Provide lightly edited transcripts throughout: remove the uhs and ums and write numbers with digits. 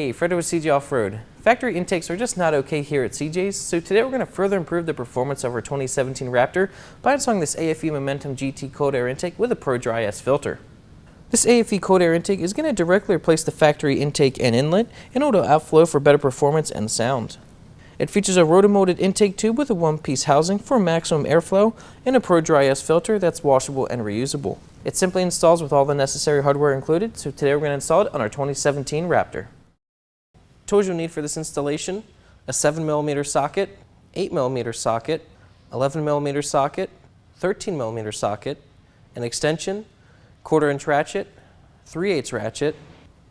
Hey, Freddy with CJ Off-Road. Factory intakes are just not okay here at CJ's, so today we're going to further improve the performance of our 2017 Raptor by installing this aFe Momentum GT cold air intake with a Pro Dry S filter. This aFe cold air intake is going to directly replace the factory intake and inlet in order to outflow for better performance and sound. It features a roto-molded intake tube with a one-piece housing for maximum airflow and a Pro Dry S filter that's washable and reusable. It simply installs with all the necessary hardware included, so today we're going to install it on our 2017 Raptor. Tools you'll need for this installation: a 7mm socket, 8mm socket, 11mm socket, 13mm socket, an extension, 1/4" ratchet, 3/8 ratchet,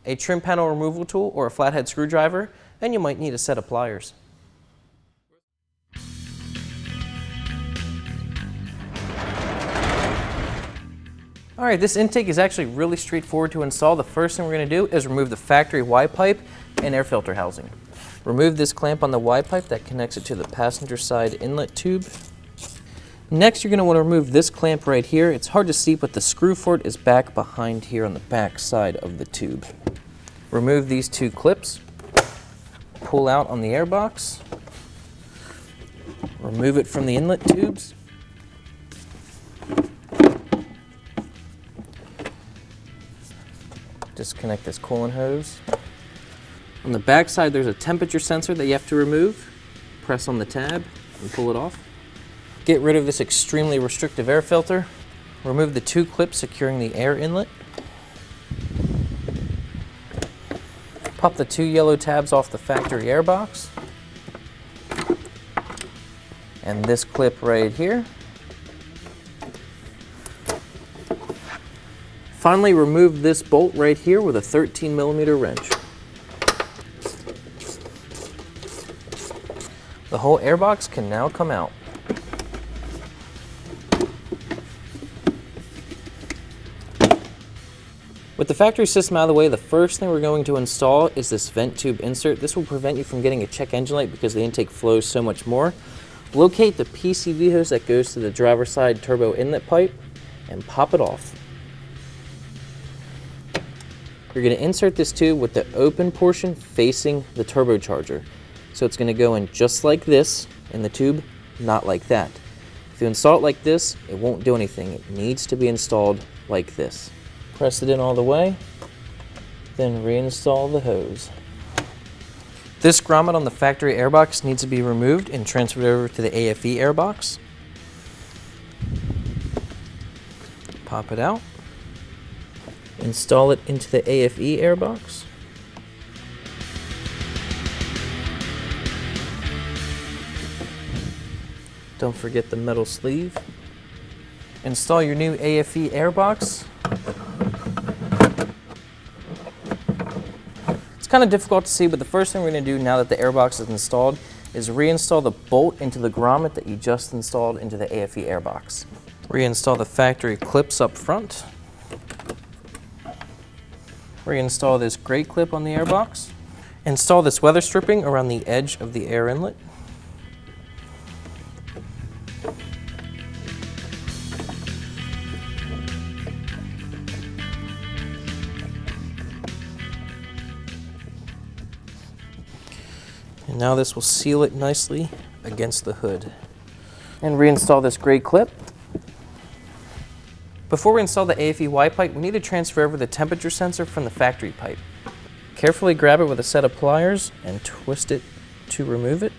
a trim panel removal tool or a flathead screwdriver, and you might need a set of pliers. Alright, this intake is actually really straightforward to install. The first thing we're going to do is remove the factory Y pipe and air filter housing. Remove this clamp on the Y pipe that connects it to the passenger side inlet tube. Next, you're going to want to remove this clamp right here. It's hard to see, but the screw for it is back behind here on the back side of the tube. Remove these two clips. Pull out on the air box. Remove it from the inlet tubes. Disconnect this coolant hose. On the back side, there's a temperature sensor that you have to remove. Press on the tab and pull it off. Get rid of this extremely restrictive air filter. Remove the two clips securing the air inlet. Pop the two yellow tabs off the factory air box. And this clip right here. Finally, remove this bolt right here with a 13mm wrench. The whole airbox can now come out. With the factory system out of the way, the first thing we're going to install is this vent tube insert. This will prevent you from getting a check engine light because the intake flows so much more. Locate the PCV hose that goes to the driver's side turbo inlet pipe and pop it off. You're going to insert this tube with the open portion facing the turbocharger. So it's going to go in just like this in the tube, not like that. If you install it like this, it won't do anything. It needs to be installed like this. Press it in all the way, then reinstall the hose. This grommet on the factory airbox needs to be removed and transferred over to the aFe airbox. Pop it out. Install it into the aFe airbox. Don't forget the metal sleeve. Install your new aFe airbox. It's kind of difficult to see, but the first thing we're going to do now that the airbox is installed is reinstall the bolt into the grommet that you just installed into the aFe airbox. Reinstall the factory clips up front. Reinstall this grate clip on the airbox. Install this weather stripping around the edge of the air inlet. And now this will seal it nicely against the hood. And reinstall this grate clip. Before we install the aFe Y pipe, we need to transfer over the temperature sensor from the factory pipe. Carefully grab it with a set of pliers and twist it to remove it.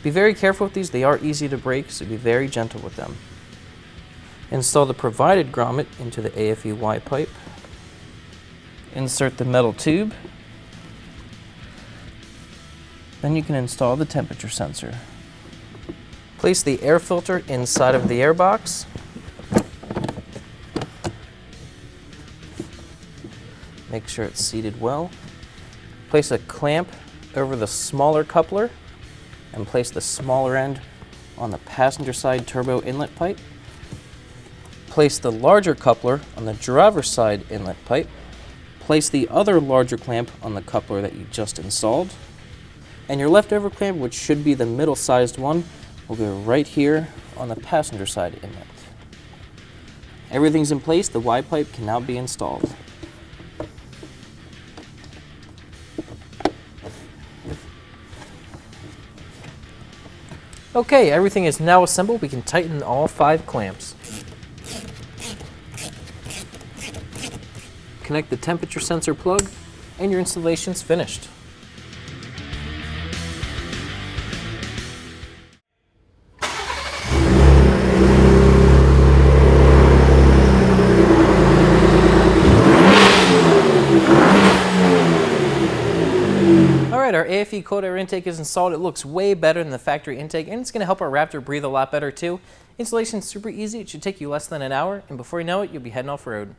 Be very careful with these, they are easy to break, so be very gentle with them. Install the provided grommet into the aFe Y pipe. Insert the metal tube. Then you can install the temperature sensor. Place the air filter inside of the airbox. Make sure it's seated well. Place a clamp over the smaller coupler and place the smaller end on the passenger side turbo inlet pipe. Place the larger coupler on the driver's side inlet pipe. Place the other larger clamp on the coupler that you just installed. And your leftover clamp, which should be the middle-sized one, will go right here on the passenger side inlet. Everything's in place, the Y pipe can now be installed. Okay, everything is now assembled. We can tighten all 5 clamps. Connect the temperature sensor plug, and your installation's finished. Alright, our aFe cold air intake is installed. It looks way better than the factory intake, and it's going to help our Raptor breathe a lot better too. Installation's super easy. It should take you less than an hour, and before you know it, you'll be heading off road.